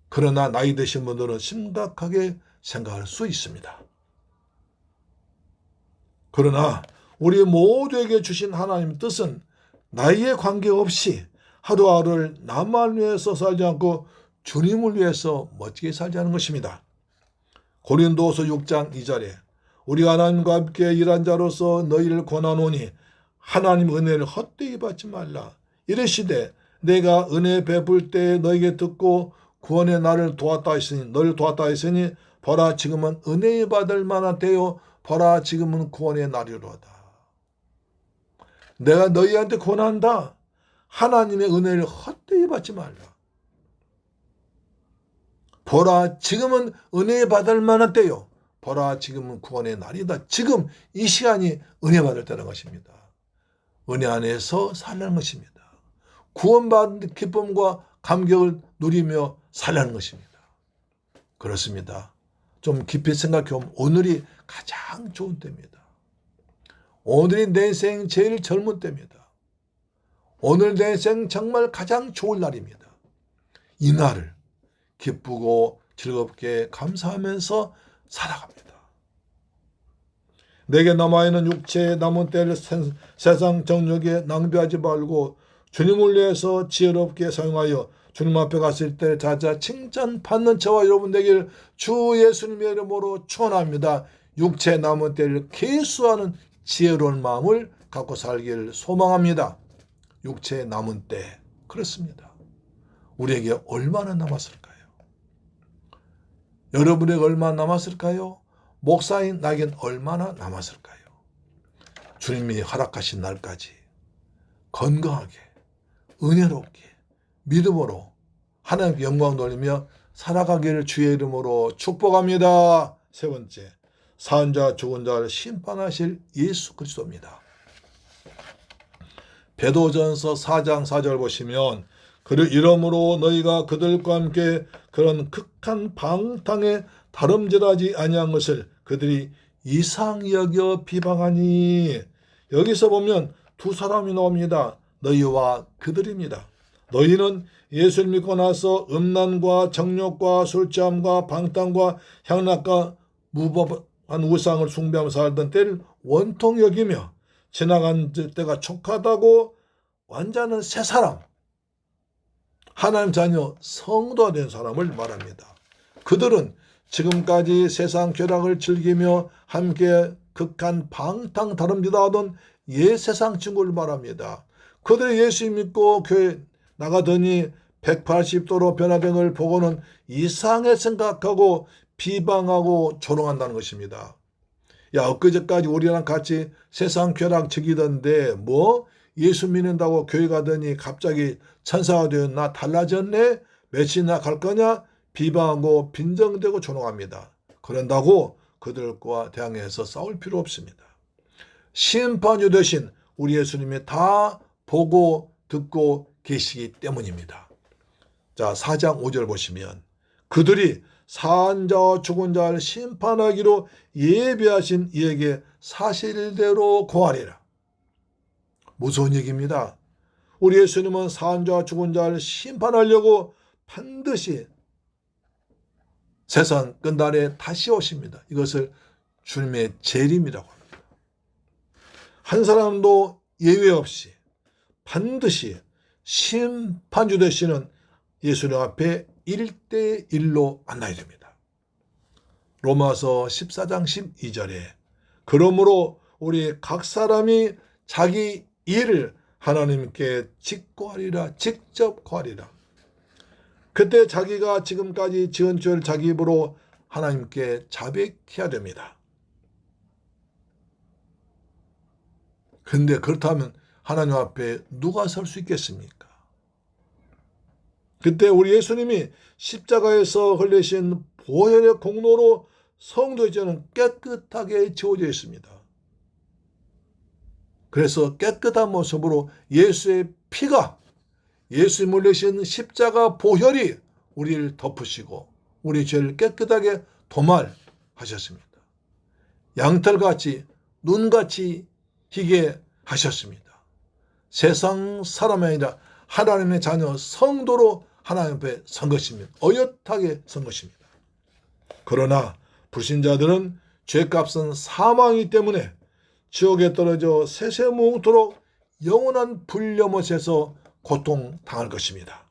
그러나 나이 드신 분들은 심각하게 생각할 수 있습니다. 그러나 우리 모두에게 주신 하나님의 뜻은 나이에 관계없이 하루하루를 나만 위해서 살지 않고 주님을 위해서 멋지게 살자는 것입니다. 고린도서 6장 2절에 우리가 하나님과 함께 일한 자로서 너희를 권하노니 하나님의 은혜를 헛되이 받지 말라. 이르시되 내가 은혜 베풀 때 너에게 듣고 구원의 나를 도왔다 했으니 너를 도왔다 했으니 보라 지금은 은혜 받을 만한 때요 보라 지금은 구원의 날이로다. 내가 너희한테 권한다. 하나님의 은혜를 헛되이 받지 말라. 보라 지금은 은혜 받을 만한 때요 보라 지금은 구원의 날이다. 지금 이 시간이 은혜 받을 때라는 것입니다. 은혜 안에서 살라는 것입니다. 구원받은 기쁨과 감격을 누리며 살라는 것입니다. 그렇습니다. 좀 깊이 생각해 보면 오늘이 가장 좋은 때입니다. 오늘이 내 인생 제일 젊은 때입니다. 오늘 내 인생 정말 가장 좋은 날입니다. 이 날을 기쁘고 즐겁게 감사하면서 살아갑니다. 내게 남아있는 육체의 남은 때를 세상 정욕에 낭비하지 말고 주님을 위해서 지혜롭게 사용하여 주님 앞에 갔을 때 자자 칭찬받는 저와 여러분 되기를 주 예수님의 이름으로 축원합니다. 육체의 남은 때를 계수하는 지혜로운 마음을 갖고 살기를 소망합니다. 육체의 남은 때, 그렇습니다. 우리에게 얼마나 남았을까요? 여러분에게 얼마나 남았을까요? 목사인 나에겐 얼마나 남았을까요? 주님이 허락하신 날까지 건강하게, 은혜롭게, 믿음으로 하나님께 영광 돌리며 살아가기를 주의 이름으로 축복합니다. 세 번째, 산 자 죽은 자를 심판하실 예수 그리스도입니다. 베드로전서 4장 4절 보시면 그를 이름으로 너희가 그들과 함께 그런 극한 방탕에 다름질하지 아니한 것을 그들이 이상히 여겨 비방하니, 여기서 보면 두 사람이 나옵니다. 너희와 그들입니다. 너희는 예수를 믿고 나서 음란과 정욕과 술취함과 방탕과 향락과 무법한 우상을 숭배하며 살던 때를 원통 여기며 지나간 때가 촉하다고 완전한 새 사람, 하나님 자녀 성도가 된 사람을 말합니다. 그들은 지금까지 세상 쾌락을 즐기며 함께 극한 방탕 다름질하던 옛 세상 친구를 말합니다. 그들이 예수 믿고 교회 나가더니 180도로 변화된 걸 보고는 이상하게 생각하고 비방하고 조롱한다는 것입니다. 야, 엊그제까지 우리랑 같이 세상 쾌락 즐기던데 뭐 예수 믿는다고 교회 가더니 갑자기 천사가 되었나, 달라졌네, 몇이나 갈 거냐, 비방하고 빈정대고 조롱합니다. 그런다고 그들과 대항해서 싸울 필요 없습니다. 심판주 대신 우리 예수님이 다 보고 듣고 계시기 때문입니다. 자, 4장 5절 보시면 그들이 산 자와 죽은 자를 심판하기로 예비하신 이에게 사실대로 고하리라. 무서운 얘기입니다. 우리 예수님은 산 자와 죽은 자를 심판하려고 반드시 세상 끝날에 다시 오십니다. 이것을 주님의 재림이라고 합니다. 한 사람도 예외 없이 반드시 심판주 되시는 예수님 앞에 1대1로 만나야 됩니다. 로마서 14장 12절에 그러므로 우리 각 사람이 자기 일을 하나님께 직고하리라, 직접 고하리라. 그때 자기가 지금까지 지은 죄를 자기 입으로 하나님께 자백해야 됩니다. 그런데 그렇다면 하나님 앞에 누가 설 수 있겠습니까? 그때 우리 예수님이 십자가에서 흘리신 보혈의 공로로 성도의 죄는 깨끗하게 지워져 있습니다. 그래서 깨끗한 모습으로 예수의 피가, 예수님 흘리신 십자가 보혈이 우리를 덮으시고 우리 죄를 깨끗하게 도말하셨습니다. 양털같이 눈같이 희게 하셨습니다. 세상 사람이 아니라 하나님의 자녀 성도로 하나님 앞에 선 것입니다. 어엿하게 선 것입니다. 그러나 불신자들은 죄값은 사망이기 때문에 지옥에 떨어져 세세무토록 영원한 불려못에서 고통당할 것입니다.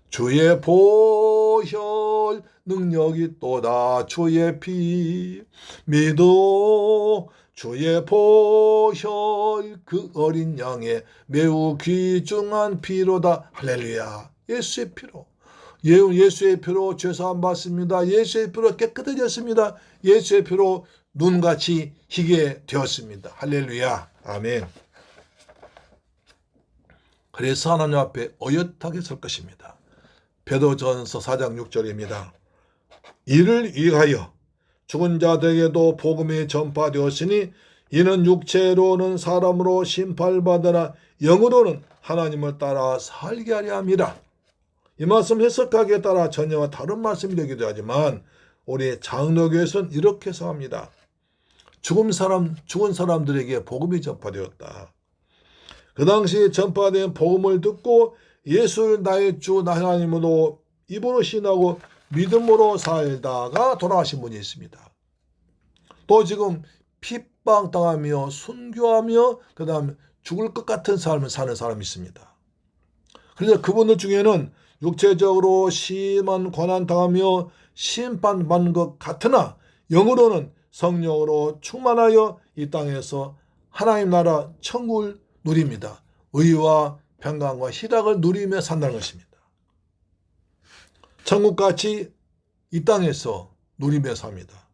주의 보혈 능력이 또다, 주의 피 믿어 주의 보혈 그 어린 양의 매우 귀중한 피로다. 할렐루야. 예수의 피로, 예수의 피로 죄사함 받습니다. 예수의 피로 깨끗해졌습니다. 예수의 피로 눈같이 희게 되었습니다. 할렐루야. 아멘. 그래서 하나님 앞에 어엿하게 설 것입니다. 베드로전서 4장 6절입니다. 이를 위하여 죽은 자들에게도 복음이 전파되었으니 이는 육체로는 사람으로 심판받으나 영으로는 하나님을 따라 살게 하려 함이라. 이 말씀 해석하기에 따라 전혀 다른 말씀이 되기도 하지만 우리 장로교에서는 이렇게 해석합니다. 죽은 사람들에게 복음이 전파되었다. 그 당시 전파된 복음을 듣고 예수를 나의 주 하나님으로 입으로 신하고 믿음으로 살다가 돌아가신 분이 있습니다. 또 지금 핍박당하며 순교하며 그 다음에 죽을 것 같은 삶을 사는 사람이 있습니다. 그래서 그분들 중에는 육체적으로 심한 고난당하며 심판받는 것 같으나 영으로는 성령으로 충만하여 이 땅에서 하나님 나라 천국을 누립니다. 의와 평강과 희락을 누리며 산다는 것입니다. 천국같이 이 땅에서 누리며 삽니다.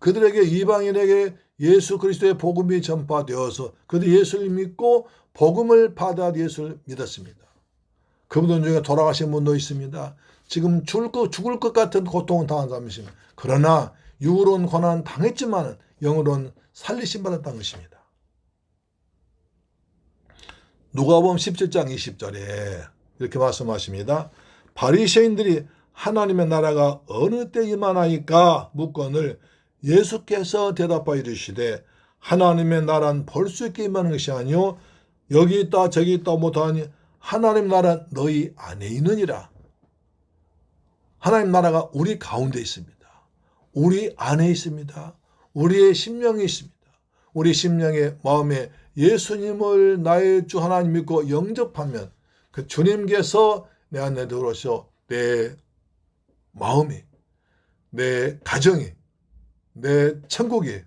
그들에게, 이방인에게 예수 그리스도의 복음이 전파되어서 그들이 예수를 믿고 복음을 받아 예수를 믿었습니다. 그분들 중에 돌아가신 분도 있습니다. 지금 죽을 것 같은 고통을 당한 사람이 있습니다. 그러나 육으로는 고난 당했지만 영으로는 살리심 받았다는 것입니다. 누가복음 17장 20절에 이렇게 말씀하십니다. 바리새인들이 하나님의 나라가 어느 때 임하나이까 묻거늘 예수께서 대답하여 이르시되 하나님의 나라는 볼 수 있게 임하는 것이 아니요 여기 있다 저기 있다 못하니 하나님 나라는 너희 안에 있느니라. 하나님 나라가 우리 가운데 있습니다. 우리 안에 있습니다. 우리의 심령에 있습니다. 우리 심령의 마음에 예수님을 나의 주 하나님 믿고 영접하면 그 주님께서 내 안에 들어오셔 내 마음이, 내 가정이, 내 천국이,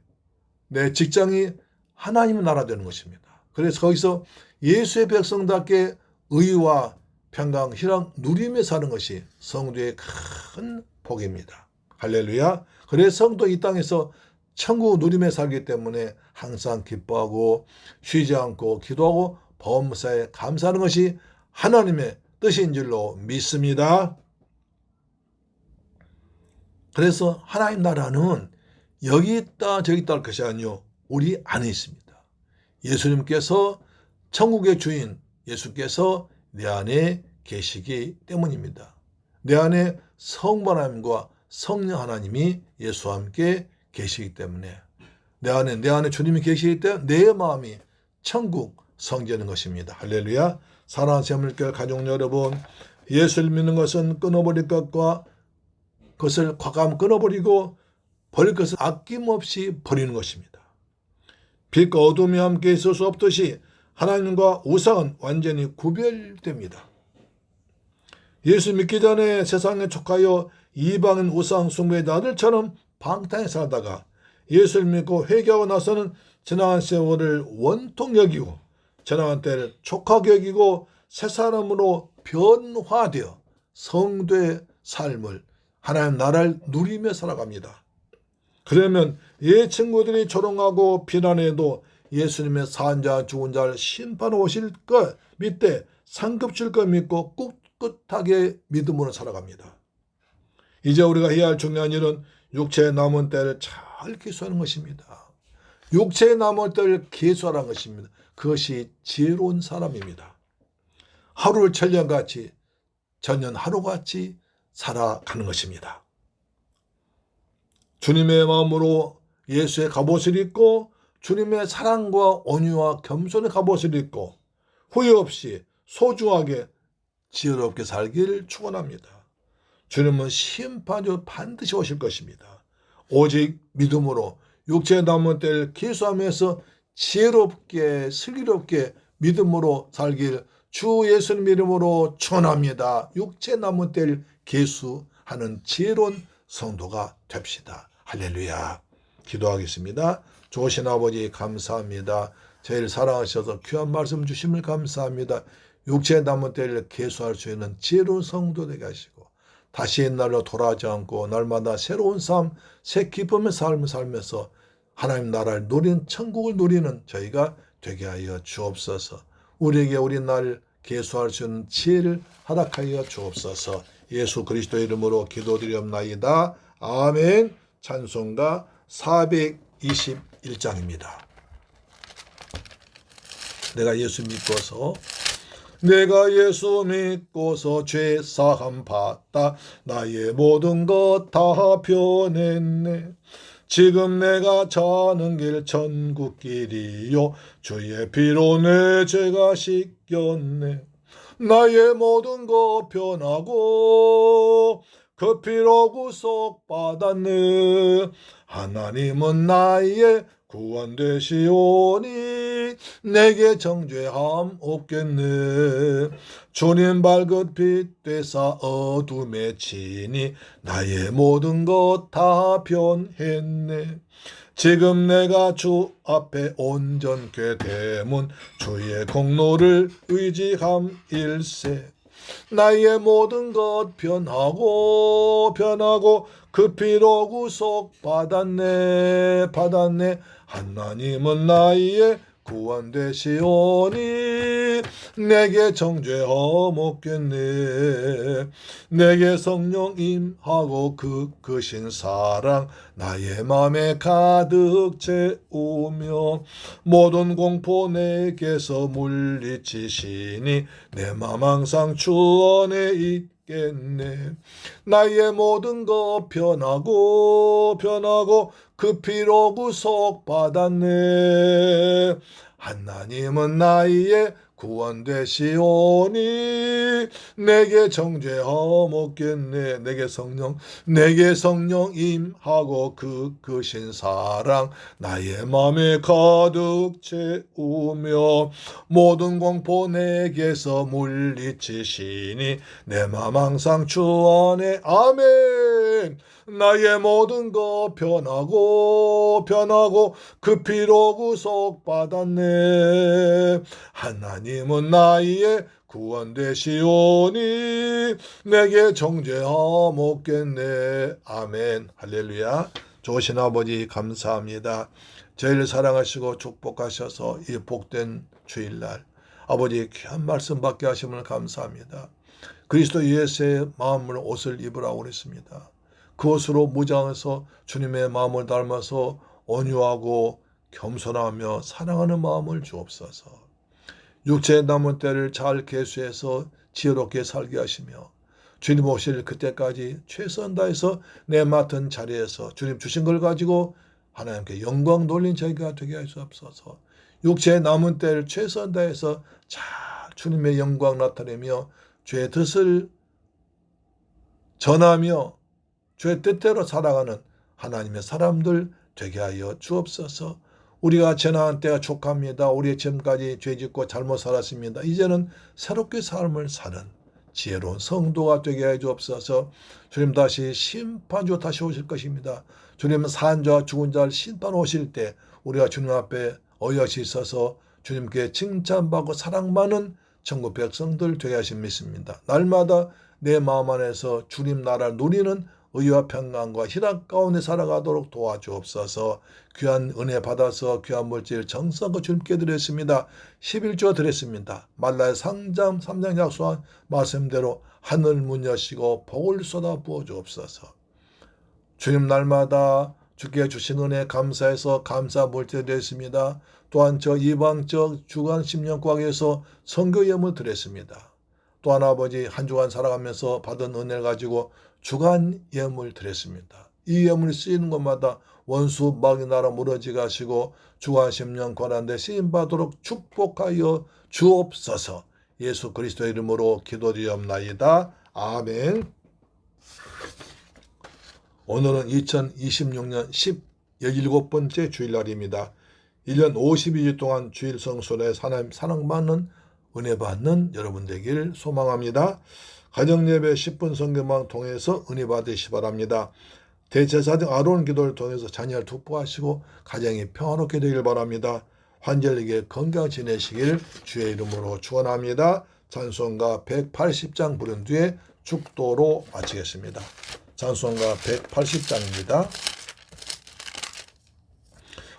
내 직장이 하나님의 나라 되는 것입니다. 그래서 거기서 예수의 백성답게 의와 평강, 희락 누리며 사는 것이 성도의 큰 복입니다. 할렐루야. 그래서 성도 이 땅에서 천국 누리며 살기 때문에 항상 기뻐하고 쉬지 않고 기도하고 범사에 감사하는 것이 하나님의 뜻인 줄로 믿습니다. 그래서 하나님 나라는 여기 있다 저기 있다 할 것이 아니요 우리 안에 있습니다. 예수님께서 천국의 주인 예수께서 내 안에 계시기 때문입니다. 내 안에 성부 하나님과 성령 하나님이 예수와 함께 계시기 때문에 내 안에 주님이 계시기 때문에 내 마음이 천국 성전인 것입니다. 할렐루야. 사랑하는 새물교회 가족 여러분, 예수를 믿는 것은 끊어버릴 것과 그것을 과감 끊어버리고 버릴 것을 아낌없이 버리는 것입니다. 빛과 어둠이 함께 있을 수 없듯이 하나님과 우상은 완전히 구별됩니다. 예수 믿기 전에 세상에 촉하여 이방인 우상 숭배의 아들처럼 방탕에 살다가 예수를 믿고 회개하고 나서는 지나간 세월을 원통 여기고 지나간 때를 촉하게 여기고 새 사람으로 변화되어 성도의 삶을 하나님 나라를 누리며 살아갑니다. 그러면 옛 친구들이 조롱하고 비난해도 예수님의 산 자 죽은 자를 심판하러 오실 것 믿되 상급 줄 것 믿고 꿋꿋하게 믿음으로 살아갑니다. 이제 우리가 해야 할 중요한 일은 육체의 남은 때를 잘 계수하는 것입니다. 육체의 남은 때를 계수하라는 것입니다. 그것이 지혜로운 사람입니다. 하루를 천년같이 전년 하루같이 살아가는 것입니다. 주님의 마음으로 예수의 갑옷을 입고 주님의 사랑과 온유와 겸손의 갑옷을 입고 후회 없이 소중하게 지혜롭게 살기를 축원합니다. 주님은 심판으로 반드시 오실 것입니다. 오직 믿음으로 육체의 남은 때를 계수하면서 지혜롭게 슬기롭게 믿음으로 살길 주 예수님 이름으로 축원합니다. 육체의 남은 때를 계수하는 지혜로운 성도가 됩시다. 할렐루야. 기도하겠습니다. 좋으신 아버지 감사합니다. 저희를 사랑하셔서 귀한 말씀 주심을 감사합니다. 육체의 남은 때를 계수할 수 있는 지혜로운 성도 되게 하시고 다시 옛날로 돌아가지 않고 날마다 새로운 삶, 새 기쁨의 삶을 살면서 하나님 나라를 누리는 천국을 누리는 저희가 되게 하여 주옵소서. 우리에게 우리 날 계수할 수 있는 지혜를 허락하여 주옵소서. 예수 그리스도 이름으로 기도드리옵나이다. 아멘. 찬송가 421장입니다. 내가 예수 믿고서 죄 사함 받다 나의 모든 것 다 변했네. 지금 내가 자는 길 천국길이요 주의 피로 내 죄가 씻겼네. 나의 모든 것 변하고 그 피로 구속받았네. 하나님은 나의 구원 되시오니 내게 정죄함 없겠네. 주님 발긋빛 되사 어둠에 치니 나의 모든 것 다 변했네. 지금 내가 주 앞에 온전케 되문 주의 공로를 의지함 일세. 나의 모든 것 변하고 그 피로 구속 받았네. 하나님은 나의 구원 되시오니 내게 정죄함 없겠네. 내게 성령 임하고 그 크신 사랑 나의 맘에 가득 채우며 모든 공포 내게서 물리치시니 내 맘 항상 주 안에 있겠네. 나의 모든 것 변하고 그 피로 구속 받았네. 하나님은 나의 구원 되시오니 내게 정죄함 없겠네. 내게 성령 임하고 그 크신 사랑 나의 맘에 가득 채우며 모든 공포 내게서 물리치시니 내 맘 항상 주 안에. 아멘. 나의 모든 것 변하고 그 피로 구속 받았네. 하나님은 나의 구원되시오니 내게 정죄하옵겠네. 아멘. 할렐루야. 좋으신 아버지 감사합니다. 저희를 사랑하시고 축복하셔서 이 복된 주일날 아버지 귀한 말씀 받게 하심을 감사합니다. 그리스도 예수의 마음을 옷을 입으라고 그랬습니다. 그 옷으로 무장해서 주님의 마음을 닮아서 온유하고 겸손하며 사랑하는 마음을 주옵소서. 육체의 남은 때를 잘 계수해서 지혜롭게 살게 하시며 주님 오실 그때까지 최선 다해서 내 맡은 자리에서 주님 주신 걸 가지고 하나님께 영광 돌린 저희가 되게 하시옵소서. 육체의 남은 때를 최선 다해서 잘 주님의 영광 나타내며 주의 뜻을 전하며 주의 뜻대로 살아가는 하나님의 사람들 되게 하여 주옵소서. 우리가 지난 때가 촉합니다. 우리의 지금까지 죄짓고 잘못 살았습니다. 이제는 새롭게 삶을 사는 지혜로운 성도가 되게 하여 주옵소서. 주님 다시 심판주 다시 오실 것입니다. 주님은 산 자와 죽은 자를 심판 오실 때 우리가 주님 앞에 어여시 있어서 주님께 칭찬받고 사랑받는 천국 백성들 되게 하신 믿습니다. 날마다 내 마음 안에서 주님 나라를 누리는 의와 평강과 희락 가운데 살아가도록 도와주옵소서. 귀한 은혜 받아서 귀한 물질 정성껏 주님께 드렸습니다. 11조 드렸습니다. 말라의 상장 3장 약속한 말씀대로 하늘 문 여시고 복을 쏟아 부어 주옵소서. 주님 날마다 주께 주신 은혜 감사해서 감사 물질 드렸습니다. 또한 저 이방적 주간 10년과에서 선교 예물 드렸습니다. 또한 아버지 한 주간 살아가면서 받은 은혜를 가지고 주간 예물 드렸습니다. 이 예물이 쓰이는 곳마다 원수 마귀 나라 무너지게 하시고 주간 10년 권한대 쓰임받도록 축복하여 주옵소서. 예수 그리스도의 이름으로 기도드리옵나이다. 아멘. 오늘은 2026년 17번째 주일날입니다. 1년 52일 동안 주일 성소에 하나님 사랑받는 은혜 받는 여러분 되길 소망합니다. 가정예배 10분 성경방 통해서 은혜 받으시 바랍니다. 대제사장 아론 기도를 통해서 자녀를 축복하시고 가정이 평화롭게 되길 바랍니다. 환절기에 건강 지내시길 주의 이름으로 축원합니다. 찬송가 180장 부른 뒤에 축도로 마치겠습니다. 찬송가 180장입니다.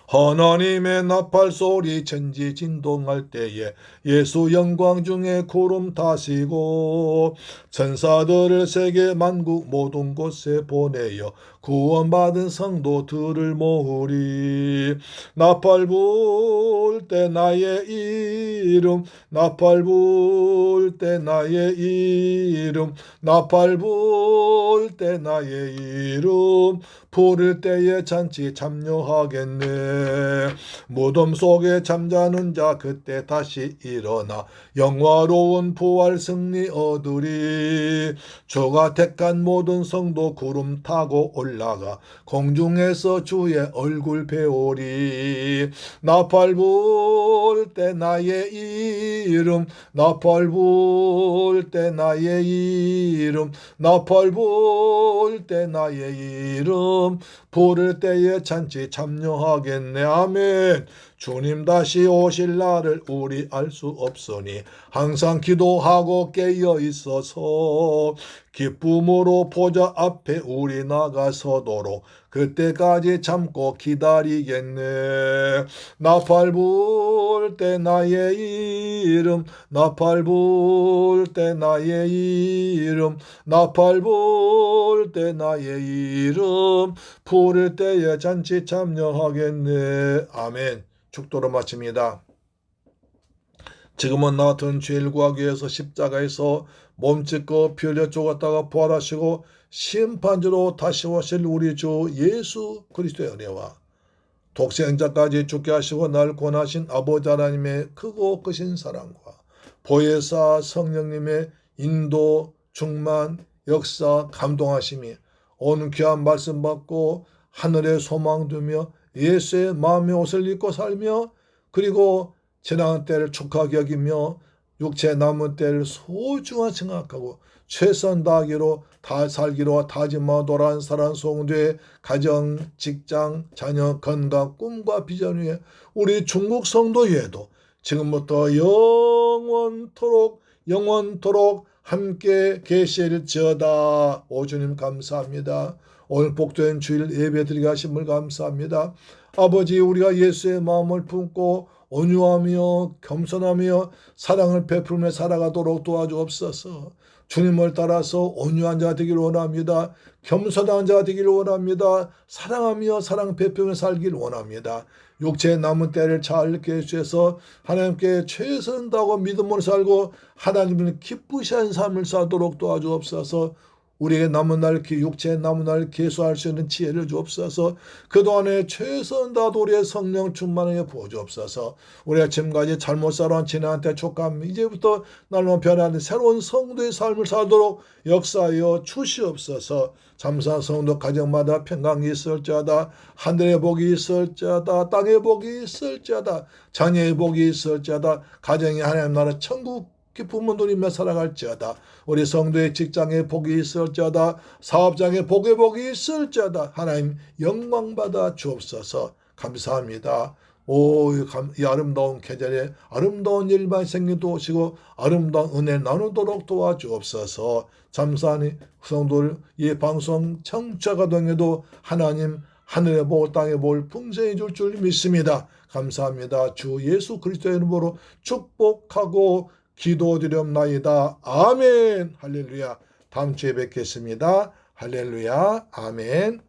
하나님의 나팔 소리 천지 진동할 때에 예수 영광 중에 구름 타시고 천사들을 세계 만국 모든 곳에 보내어 구원받은 성도들을 모으리. 나팔 불 때 나의 이름 나팔 불 때 나의 이름 나팔 불 때 나의 이름 부를 때에 잔치 참여하겠네. 무덤 속에 잠자는 자 그때 다시 일어나 영화로운 부활 승리 얻으리. 주가 택한 모든 성도 구름 타고 올라가 공중에서 주의 얼굴 배우리. 나팔 불 때 나의 이름 나팔 불 때 나의 이름 나팔 불 때 나의 이름 부를 때에 잔치 참여하겠네. 아멘. 주님 다시 오실 날을 우리 알 수 없으니 항상 기도하고 깨어 있어서 기쁨으로 보좌 앞에 우리 나가서도록 그때까지 참고 기다리겠네. 나팔 불 때 나의 이름 나팔 불 때 나의 이름 나팔 불 때 나의 이름 부를 때에 잔치 참여하겠네. 아멘. 축도로 마칩니다. 지금은 나 같은 죄를 구하기 위해서 십자가에서 몸짓고 피 흘려 죽었다가 부활하시고 심판주로 다시 오실 우리 주 예수 그리스도의 은혜와 독생자까지 죽게 하시고 날 권하신 아버지 하나님의 크고 크신 사랑과 보혜사 성령님의 인도 충만 역사 감동하심이 온 귀한 말씀 받고 하늘에 소망 두며 예수의 마음의 옷을 입고 살며 그리고 지나간 때를 축하하게 여기며 육체 남은 때를 소중한 생각하고 최선 다하기로 다 살기로 다짐하도록 한 사랑 성도의 가정, 직장, 자녀, 건강, 꿈과 비전 위에 우리 중국 성도 외에도 지금부터 영원토록 영원토록 함께 계실지어다. 오 주님 감사합니다. 오늘 복된 주일 예배 드리게 하심을 감사합니다. 아버지, 우리가 예수의 마음을 품고 온유하며 겸손하며 사랑을 베풀며 살아가도록 도와주옵소서. 주님을 따라서 온유한 자가 되기를 원합니다. 겸손한 자가 되기를 원합니다. 사랑하며 사랑 베풀며 살기를 원합니다. 육체의 남은 때를 잘 계수해서 하나님께 최선을 다하고 믿음으로 살고 하나님을 기쁘시한 삶을 살도록 도와주옵소서. 우리에게 남은 날, 육체의 남은 날 계수할 수 있는 지혜를 주옵소서. 그동안에 최선을 다하도 우리의 성령 충만하게 부어주옵소서. 우리가 지금까지 잘못 살아온 지난한테 촉감 이제부터 날로 변하는 새로운 성도의 삶을 살도록 역사하여 주시옵소서. 잠사 성도 가정마다 평강이 있을지어다. 하늘의 복이 있을지어다. 땅의 복이 있을지어다. 자녀의 복이 있을지어다. 가정이 하나님 나라 천국 기쁨을 누리며 살아갈지어다. 우리 성도의 직장에 복이 있을지어다. 사업장에 복이 있을지어다. 하나님 영광받아 주옵소서. 감사합니다. 이 아름다운 계절에 아름다운 일만 생기도 오시고 아름다운 은혜 나누도록 도와주옵소서. 잠사하니 성도를 이 방송 청취자가 동에도 하나님 하늘의 복 땅의 복을 풍성히 줄 줄 믿습니다. 감사합니다. 주 예수 그리스도의 이름으로 축복하고 기도드렸나이다. 아멘. 할렐루야. 다음 주에 뵙겠습니다. 할렐루야. 아멘.